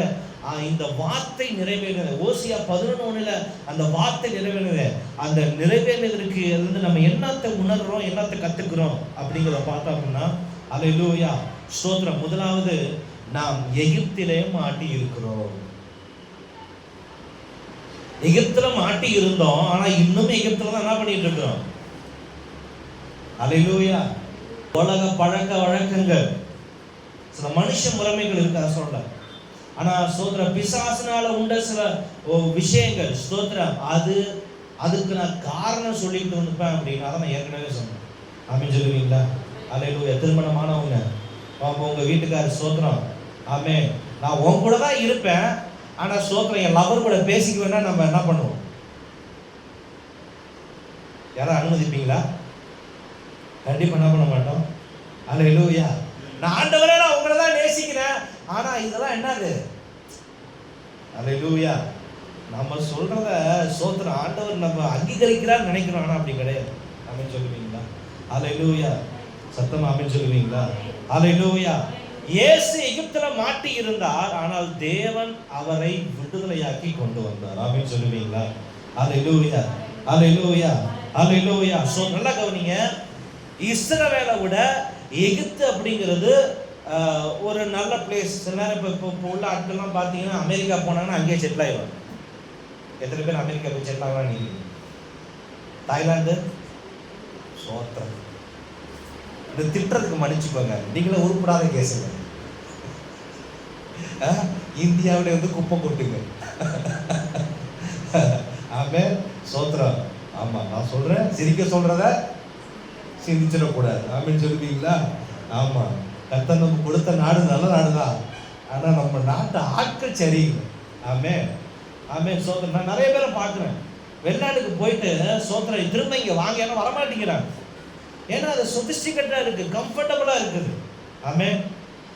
இந்த வார்த்தை நிறைவேறது. ஓசியா 11:1 அந்த வார்த்தை நிறைவேறது. அந்த நிறைவேறதுக்கு இருந்து நம்ம என்னத்தை உணர்றோம், என்னத்தை கத்துக்கிறோம் அப்படிங்கிறத பார்த்தோம் அப்படின்னா, அல்லேலூயா, ஸ்தோத்திரம். முதலாவது, நாம் எகிப்திலே மாட்டி இருக்கிறோம். எகிப்துல மாட்டி இருந்தோம், ஆனா இன்னும் எகிப்துல தான் என்ன பண்ணிட்டு இருக்கிறோம்? அல்லேலூயா. உலக பழக்க வழக்கங்கள், சில மனுஷ முறைமைகள் இருக்கா சொல்றேன். ஆனா ஸ்தோத்திரம், பிசாசினால உண்ட சில விஷயங்கள், ஸ்தோத்திரம், அதுக்கு நான் காரணம் சொல்லிட்டு இருப்பேன் அப்படின்னு அதை நான் ஏற்கனவே சொன்னேன். ஆமென் சொல்லுவீங்களா? அல்லேலூயா. திருமணமானவங்க, உங்க வீட்டுக்காரர், ஸ்தோத்திரம், ஆமென், நான் உன் கூட தான் இருப்பேன், ஆனா ஸ்தோத்திரம், என் லவர் கூட பேசிக்க வேணா நம்ம என்ன பண்ணுவோம்? யாரும் அனுமதிப்பீங்களா? கண்டிப்பா என்ன பண்ண மாட்டோம். அல்லேலூயா. நான் ஆண்டவரே, நான் உங்களை தான் நேசிக்கிறேன், ஆனா இதெல்லாம் என்னது? அல்லேலூயா. நம்ம சொல்றத ஸ்தோத்திரம் ஆண்டவர் நம்ம அங்கீகரிக்கிறான்னு நினைக்கிறோம், ஆனா அப்படி கிடையாது. ஆமென் சொல்லுவீங்களா? அல்லேலூயா. சத்தமா ஆமென் சொல்லுவீங்களா? அல்லேலூயா. இயேசு எகிப்துல மாட்டி இருந்தார், ஆனால் தேவன் அவரை விடுதலையாக்கி கொண்டு வந்தார். ஆமென் சொல்லுவீங்களா? அல்லேலூயா, அல்லேலூயா, அல்லேலூயா. சோ நல்லா கவனிங்க, இஸ்ரவேலை விட எகிப்து அப்படிங்கிறது ஒரு நல்ல பிளேஸ். சில நேரம் இப்போ உள்ள ஆட்கள்லாம் பார்த்தீங்கன்னா அமெரிக்கா போனாங்கன்னா அங்கேயே செட்டில் ஆயிடுவாங்க. எத்தனை பேர் அமெரிக்கா போய் செட்டில் ஆகலாம்? நீங்க தாய்லாந்து, சோத்திரம். இந்த திட்டத்துக்கு மன்னிச்சுக்கோங்க, நீங்களும் உருப்படாத கேசுங்க. இந்தியாவில வந்து குப்பை கொட்டுங்க. ஆமென், சோத்திரம். ஆமா, நான் சொல்றேன், சிரிக்க சொல்றத சிந்திச்சிடக்கூடாது. ஆமென் சொல்லுவீங்களா? ஆமா, கர்த்தர் நம்ம கொடுத்த நாடு நல்ல நாடுதான், ஆனா நம்ம நாட்டு ஆட்கள் சரியில்லை. ஆமென், ஆமென், சோத்திரம். நான் நிறைய பேரை பார்க்குறேன், வெளிநாட்டுக்கு போயிட்டு சோத்திரம் திரும்ப இங்கே வாங்க, ஏன்னா வரமாட்டேங்கிறாங்க. ஏன்னா அது சொபிஸ்டிகேட்டா இருக்கு, கம்ஃபர்டபுளா இருக்குது. ஆமென்.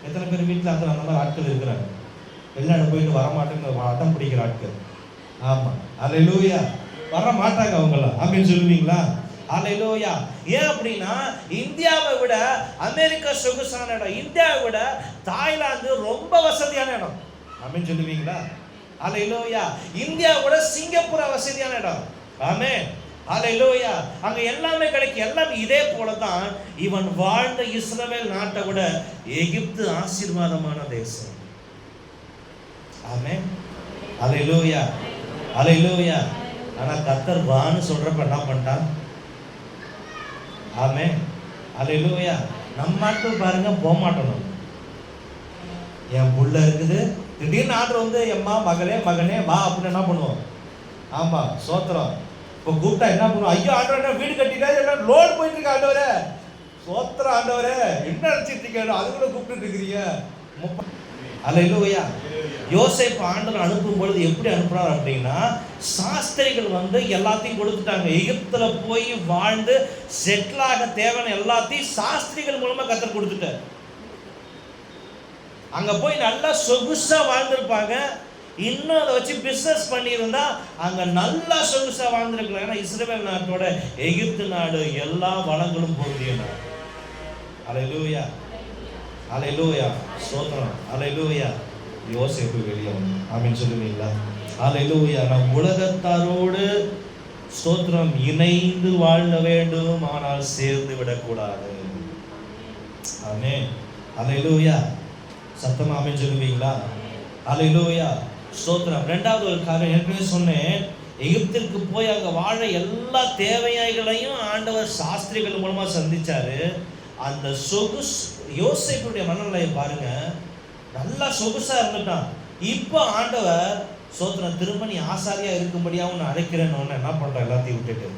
எத்தனை பேர் வீட்டில் அந்த மாதிரி ஆட்கள் இருக்கிறாங்க, வெளிநாடு போயிட்டு வரமாட்டேன்னு அடம் பிடிக்கிற ஆட்கள். ஆமா, அல்லேலூயா. வர மாட்டாங்க அவங்களாம். ஆமென் சொல்லுவீங்களா? அல்லேலூயா. ஏன் அப்படின்னா, இந்தியாவை விட அமெரிக்கா சொகுசான இடம், இந்தியாவை விட தாய்லாந்து ரொம்ப வசதியான இடம். ஆமென் சொல்லுவீங்களா? அல்லேலூயா. இந்தியாவை விட சிங்கப்பூர் வசதியான இடம். ஆமென், ஹல்லேலூயா. அங்க எல்லாமே கிடைக்கும். எல்லாமே இதே போலதான் இவன் வாழ்ந்த இஸ்ரவேல் நாட்டை விட எகிப்து ஆசீர்வாதமான தேசம். ஆமென். ஹல்லேலூயா, ஹல்லேலூயா. ஆனா கர்த்தர் வான்னு சொல்றப்ப என்ன பண்ணிட்டான்? ஆமென், ஹல்லேலூயா. நம்ம மட்டும் பாருங்க போக மாட்டோம். என் புள்ள இருக்குது, திடீர்னு ஆர்டர் வந்து எம்மா மகளே மகனே வா அப்படின்னு என்ன பண்ணுவோம்? ஆமா, சோத்திரம். இப்போ கூப்பிட்டா என்ன பண்ணுவோம்? ஐயோ ஆண்டவரே வீடு கட்டிட்டாரு, என்ன லோன் போயிட்டு இருக்கு ஆண்டவரே, சோத்திரம் ஆண்டவரே, என்ன நினைச்சிட்டு இருக்கீங்க? அது கூட கூப்பிட்டு இருக்கிறீங்க. ஹல்லேலூயா. யோசேப்பு ஆண்டவர் அனுப்பும் பொழுது எப்படி அனுப்புறார் அப்படின்னா, சாஸ்திரிகள் வந்து எல்லாத்தையும் கொடுத்துட்டாங்க. எகிப்துல போய் வாழ்ந்து செட்டில் ஆக தேவையான எல்லாத்தையும் சாஸ்திரிகள் மூலமா கர்த்தர் கொடுத்துட்டார். அங்க போய் நல்லா சொகுசா வாழ்ந்திருப்பாங்க. இன்னும் அதை வச்சு பிசினஸ் பண்ணியிருந்தா அங்க நல்லா சொகுசா வாழ்ந்திருக்கலாம். ஏன்னா இஸ்ரவேல் நாட்டோட எகிப்து நாடு எல்லா வளங்களும் பொருந்திய நாடு. ஹல்லேலூயா, ஹல்லேலூயா, ஸ்தோத்திரம், ஹல்லேலூயா. யோசேப்பு வெளியே வந்து ஆமென் சொல்லுவீங்களா? ஹல்லேலூயா. நம் உலகத்தாரோடு ஸ்தோத்திரம் இணைந்து வாழ வேண்டும், ஆனால் சேர்ந்து விடக்கூடாது. ஆமென், ஹல்லேலூயா. சத்தமா ஆமென் சொல்லுவீங்களா? ஹல்லேலூயா, ஸ்தோத்திரம். இரண்டாவது ஒரு காரியம் ஏற்கனவே சொன்னேன். எகிப்திற்கு போய் அங்க வாழ எல்லா தேவைகளையும் ஆண்டவர் சாஸ்திரிகள் மூலமா சந்திச்சாரு. அந்த சொகுஸ் யோசேப்புடைய மனநிலையை பாருங்க, நல்லா சொகுசா இருந்துட்டான். இப்போ ஆண்டவர் ஸ்தோத்திரம் திரும்ப நீ ஆசாரியா இருக்கும்படியா உன்னை அழைக்கிறேன்னு என்ன பண்ற? எல்லாத்தையும் விட்டுட்டு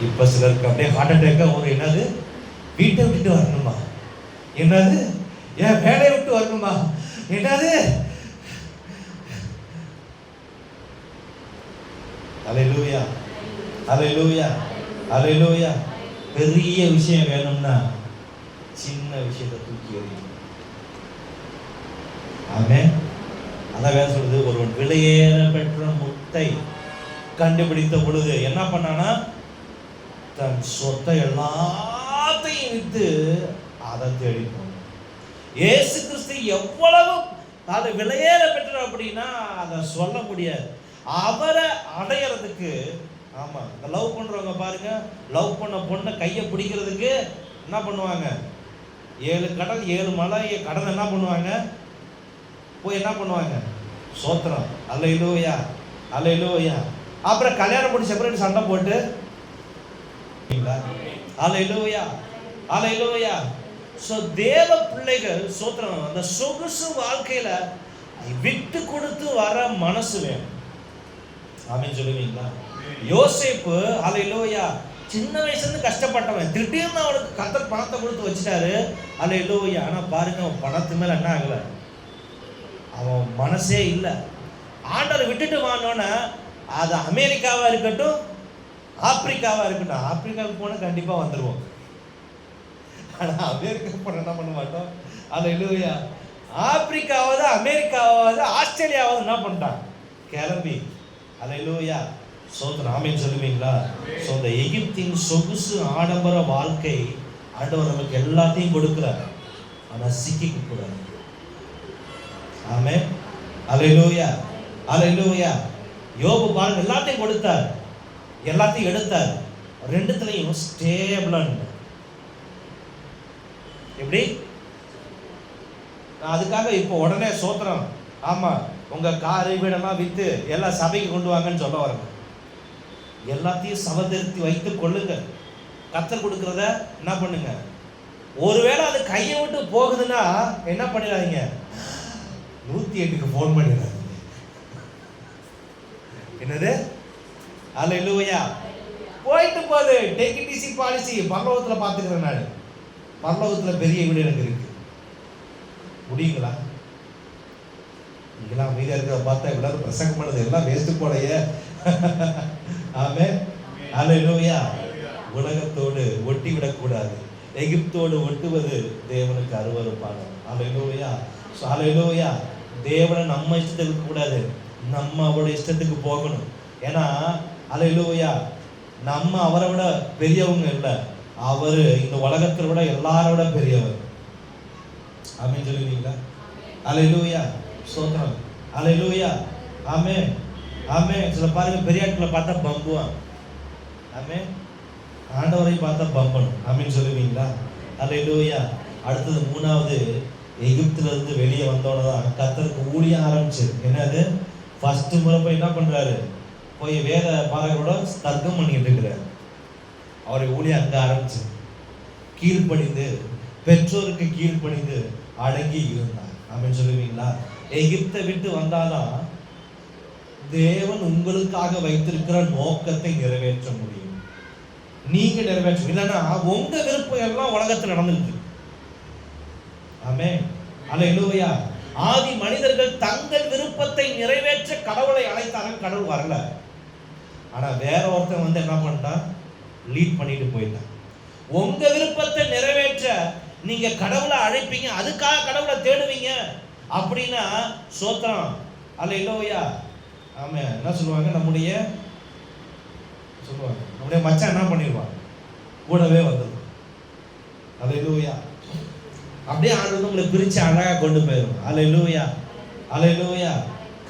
இப்ப சிலருக்கு அப்படியே ஹார்ட் அட்டாக்கா ஒரு என்னது வீட்டை விட்டுட்டு வரணுமா? என்னது என் வேலையை விட்டு வரணுமா? என்னது? ஹல்லேலூயா, ஹல்லேலூயா, ஹல்லேலூயா. பெரிய விஷயம் வேணும்னா சின்ன விஷயத்தை தூக்கி எறியும். ஆமென். அதான் வேற சொல்லுது, ஒருவன் விலையேற பெற்ற முத்தை கண்டுபிடித்த பொழுது என்ன பண்ணானா, தன் சொத்தை எல்லாத்தையும் வித்து அதை தேடி போனான். இயேசு கிறிஸ்து எவ்வளவு அது விலையேற பெற்ற அப்படின்னா அதை சொல்ல முடியாது. அவரை அடையிறதுக்கு ஆமா, லவ் பண்றவங்க பாருங்க, லவ் பண்ண பொண்ணை கையை பிடிக்கிறதுக்கு என்ன பண்ணுவாங்க? 7 கடல் 7 மலை கடல் என்ன பண்ணுவாங்க? போய் என்ன பண்ணுவாங்க? சோத்திரம், ஹல்லேலூயா, ஹல்லேலூயா. அப்புறம் கல்யாணம் முடிச்ச அப்புறம் சண்டை போட்டு ஹல்லேலூயா, ஹல்லேலூயா. சோ தேவ பிள்ளைகள் சோத்திரம் அந்த சொகுசு வாழ்க்கையில விட்டு கொடுத்து வர மனசு வேணும். ஆமென் சொல்லுவீங்களா? யோசேப்பு ஹல்லேலூயா சின்ன வயசுல இருந்து கஷ்டப்பட்டவன், திடீர்னு அவனுக்கு கர்த்தர் பணத்தை கொடுத்து வச்சுட்டாரு. ஹல்லேலூயா. ஆனா பாருங்க, அவன் பணத்து மேல என்ன ஆகல, அவன் மனசே இல்லை. ஆண்டவர் விட்டுட்டு வானோன்னா அது அமெரிக்காவா இருக்கட்டும் ஆப்பிரிக்காவா இருக்கட்டும், ஆப்பிரிக்காவுக்கு போனால் கண்டிப்பா வந்துடுவோம். ஆனா அமெரிக்கா போன என்ன பண்ண மாட்டோம். ஹல்லேலூயா. ஆப்பிரிக்காவது அமெரிக்காவது ஆஸ்திரேலியாவது என்ன பண்ணிட்டான்? கிளம்பி. ஹல்லேலூயா, சோத்திரம், ஆமென் சொல்லுவீங்களா? ஸோ இந்த எகிப்தின் சொகுசு ஆடம்பர வாழ்க்கை ஆண்டவர் நமக்கு எல்லாத்தையும் கொடுக்கிறார், ஆனா சிக்கிக்க கூடாது. ஆமென், ஹல்லேலூயா, ஹல்லேலூயா. யோபு பாருங்க, எல்லாத்தையும் கொடுத்தார், எல்லாத்தையும் எடுத்தார், ரெண்டுத்துலையும் ஸ்டேபிளா இருந்தார். எப்படி? அதுக்காக இப்போ உடனே சோத்திரம், ஆமா உங்க காரு வீடெல்லாம் வித்து எல்லாம் சபைக்கு கொண்டு வாங்கன்னு சொல்ல வரேன். எல்லாத்தையும் சமதரித்து வைத்து கொள்ளுங்க. கர்த்தர் கொடுக்கறத என்ன பண்ணுங்க. ஒருவேளை அது கையை விட்டு போகுதுன்னா என்ன பண்ணிடாதீங்க, 108க்கு ஃபோன் பண்ணிடாதீங்க. என்னது? ஹல்லேலூயா. போயிட்டு போகுது, டேக் இட் ஈஸி பாலிசி. பரலோகத்தில் பார்த்துக்கிறேன் நான், பரலோகத்தில் பெரிய வீடு எனக்கு இருக்கு. முடியுங்களா? நீங்களாம் அமைதியாக இருக்கிறத பார்த்தா எல்லாரும் பிரசங்கம் பண்ணது எல்லாம் வேஸ்ட் போலையே. ஆமென், ஹல்லேலூயா. உலகத்தோடு ஒட்டி விடக்கூடாது, எகிப்தோடு ஒட்டுவது தேவனுக்கு அருவருப்பானது. ஹல்லேலூயா, ஹல்லேலூயா. தேவனை நம்ம இஷ்டத்துக்கு இருக்கக்கூடாது, நம்ம அவருடைய இஷ்டத்துக்கு போகணும். ஏன்னா ஹல்லேலூயா, நம்ம அவரை விட பெரியவங்க இல்லை, அவரு இந்த உலகத்தை விட எல்லாரோட பெரியவர். ஆமென் சொல்லுவீங்களா? ஹல்லேலூயா, ஸ்தோத்திரம், ஹல்லேலூயா, ஆமென். ஆமே. சில பாருங்க பெரிய ஆட்களை பார்த்தா பம்புவான். ஆமே. ஆண்டவரை பார்த்தா பம்பணும். ஆமேன்னு சொல்லுவீங்களா? அல்லேலூயா. அடுத்தது மூணாவது, எகிப்துல இருந்து வெளியே வந்தோட தான் கர்த்தருக்கு ஊழியம் ஆரம்பிச்சது. என்னது? ஃபர்ஸ்ட் முறை போய் என்ன பண்றாரு? போய் வேத பாரகரோட தர்க்கம் பண்ணிட்டு இருக்கிறார். அவரை ஊழியம் அங்க ஆரம்பிச்சு கீழ்ப்படிந்து, பெற்றோருக்கு கீழ்ப்படிந்து அடங்கி இருந்தார். ஆமென் சொல்லுவீங்களா? எகிப்தை விட்டு வந்தாதான் தேவன் உங்களுக்காக வைத்திருக்கிற நோக்கத்தை நிறைவேற்ற முடியும். நீங்க நிறைவேற்ற இல்லைன்னா உங்க விருப்பம் எல்லாம் உலகத்தில் நடந்துருக்கு. ஆமென். அல்லேலூயா. ஆதி மனிதர்கள் தங்கள் விருப்பத்தை நிறைவேற்ற கடவுளை அழைத்தாங்க. கடவுள் வரல. ஆனா வேற ஒருத்தன் வந்து என்ன பண்ணிட்டான்? லீட் பண்ணிட்டு போயிட்டான். உங்க விருப்பத்தை நிறைவேற்ற நீங்க கடவுளை அழைப்பீங்க, அதுக்காக கடவுளை தேடுவீங்க அப்படின்னா சோத்திரம். அல்லேலூயா. ஆமா. என்ன சொல்லுவாங்க? நம்முடைய மச்சான் என்ன பண்ணிடுவான்? கூடவே வந்துடும். அல்லேலூயா. அப்படியே ஆண்டவர் உங்களை பிரிச்சு அழகா கொண்டு போயிடும். அல்லேலூயா. அல்லேலூயா.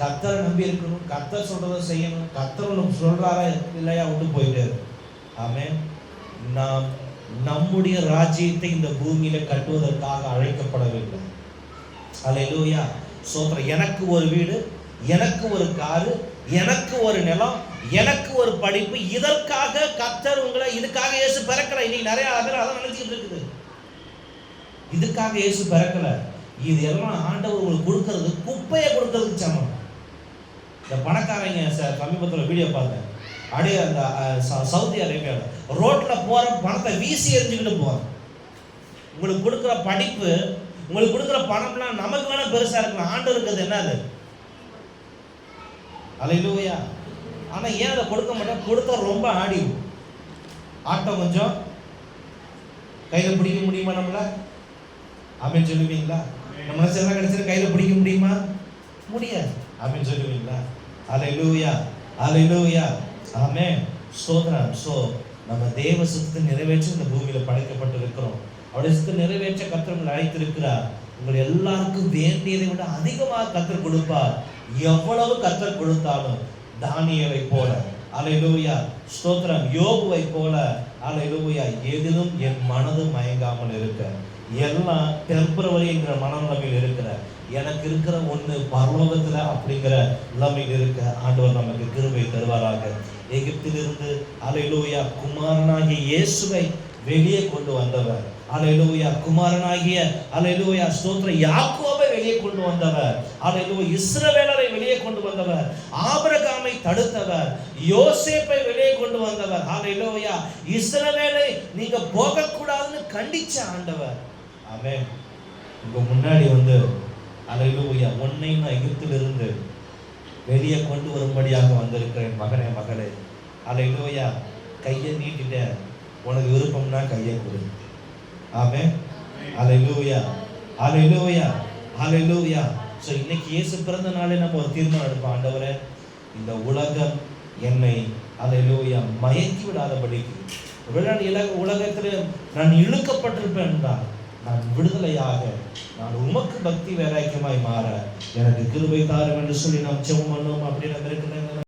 கர்த்தரை நம்பி இருக்கணும், கர்த்தர் சொல்றதை செய்யணும். கர்த்தர் சொல்றாரா இல்லையா விட்டு போயிட்டே இருக்கும். ஆமென். நாம் நம்முடைய ராஜ்யத்தை இந்த பூமியில கட்டுவதற்காக அழைக்கப்படவில்லை. அல்லேலூயா. சோத்திரம். எனக்கு ஒரு வீடு, எனக்கு ஒரு காரு, எனக்கு ஒரு நிலம், எனக்கு ஒரு படிப்பு, இதற்காக கர்த்தர் உங்களை, இதுக்காக இயேசு பிறக்கல. இன்னைக்கு நிறைய பேர் அதான் நினைச்சிட்டு இருக்குது. இதுக்காக இயேசு பிறக்கல. இது எல்லாம் ஆண்டவர் உங்களுக்கு கொடுக்கறது குப்பையை கொடுக்கறதுக்கு சமம். இந்த பணக்காரங்க சமீபத்தில் வீடியோ பார்த்தேன். அப்படியே அந்த சவுதி அரேபியாவில் ரோட்ல போற பணத்தை வீசி எறிஞ்சுக்கிட்டு போறோம். உங்களுக்கு கொடுக்குற படிப்பு, உங்களுக்கு கொடுக்குற பணம்லாம் நமக்கு வேணா பெருசா இருக்கலாம், ஆண்டவருக்கு அது என்னது? அல்லேலூயா. ஆனா ஏன் அதை கொடுக்க மாட்டேன்? கொடுத்தா ரொம்ப ஆடிடும். ஆட்டம் கொஞ்சம் கையில பிடிக்க முடியுமா நம்மள? ஆமென் சொல்லுவீங்களா? நம்ம மனசெல்லாம் கிடைச்சிட்டு கையில பிடிக்க முடியுமா? முடியாது. ஆமென் சொல்லுவீங்களா? அல்லேலூயா. அல்லேலூயா. ஆமென். ஸ்தோத்திரம். சோ நம்ம தேவ சித்தத்தை நிறைவேற்ற இந்த பூமியில படைக்கப்பட்டு இருக்கிறோம். அவருடைய சித்தத்தை நிறைவேற்ற கர்த்தர் உங்களை அழைத்திருக்கிறார். உங்கள் எல்லாருக்கும் வேண்டியதை விட அதிகமாக கர்த்தர் கொடுப்பார். எவ்வளவு கர்த்தர் கொடுத்தாலும் தானியேலை போல, அல்லேலூயா, ஸ்தோத்திரம், யோபுவை போல, அல்லேலூயா, எதிலும் என் மனது மயங்காமல் இருக்க, எல்லாம் டெம்பரவரிங்கிற மனநிலைமையில் இருக்கிற, எனக்கு இருக்கிற ஒண்ணு பரலோகத்துல அப்படிங்கிற நிலைமையில் இருக்க ஆண்டவர் நமக்கு கிருபை தருவாராக. எகிப்திலிருந்து அல்லேலூயா குமாரனாகிய இயேசுவை வெளியே கொண்டு வந்தவர். அல்லேலூயா. குமாரனாகிய அல்லேலூயா ஸ்தோத்திரம் யாக்கோபை வெளியே கொண்டு வந்தவர். அல்லேலூயா. இஸ்ரவேலரை வெளியே கொண்டு வந்தவர். ஆபிரகாமை தடுத்தவர். யோசேப்பை வெளியே கொண்டு வந்தவர். அல்லேலூயா. இஸ்ரவேலை நீங்க போக கூடாதுன்னு கண்டிச்ச ஆண்டவர். ஆமென். உங்க முன்னாடி வந்து அல்லேலூயா உன்னை நான் எகிப்திலிருந்து வெளியே கொண்டு வரும்படியாக வந்திருக்கிறேன் மகனே, மகளே. அல்லேலூயா. கையை நீட்டிட்டேன், உனக்கு விருப்பம்னா கையை கொடு. ஆமென். அல்லேலூயா. அல்லேலூயா. அல்லேலூயா. சோ இன்னைக்கு இயேசு பிறந்த நாளே நம்ம ஒரு தீர்மானம் எடுப்போம். ஆண்டவரே, இந்த உலகம் என்னை அல்லேலூயா மயக்கி விடாதபடிக்கு, உலகத்தில் நான் இழுக்கப்பட்டிருப்பேன் என்றால் நான் விடுதலையாக, நான் உமக்கு பக்தி வைராக்கியமாய் மாற எனக்கு கிருபை தாரும் என்று சொல்லி நாம் ஜெபம் பண்ணுவோம். அப்படி நம்ம இருக்கிற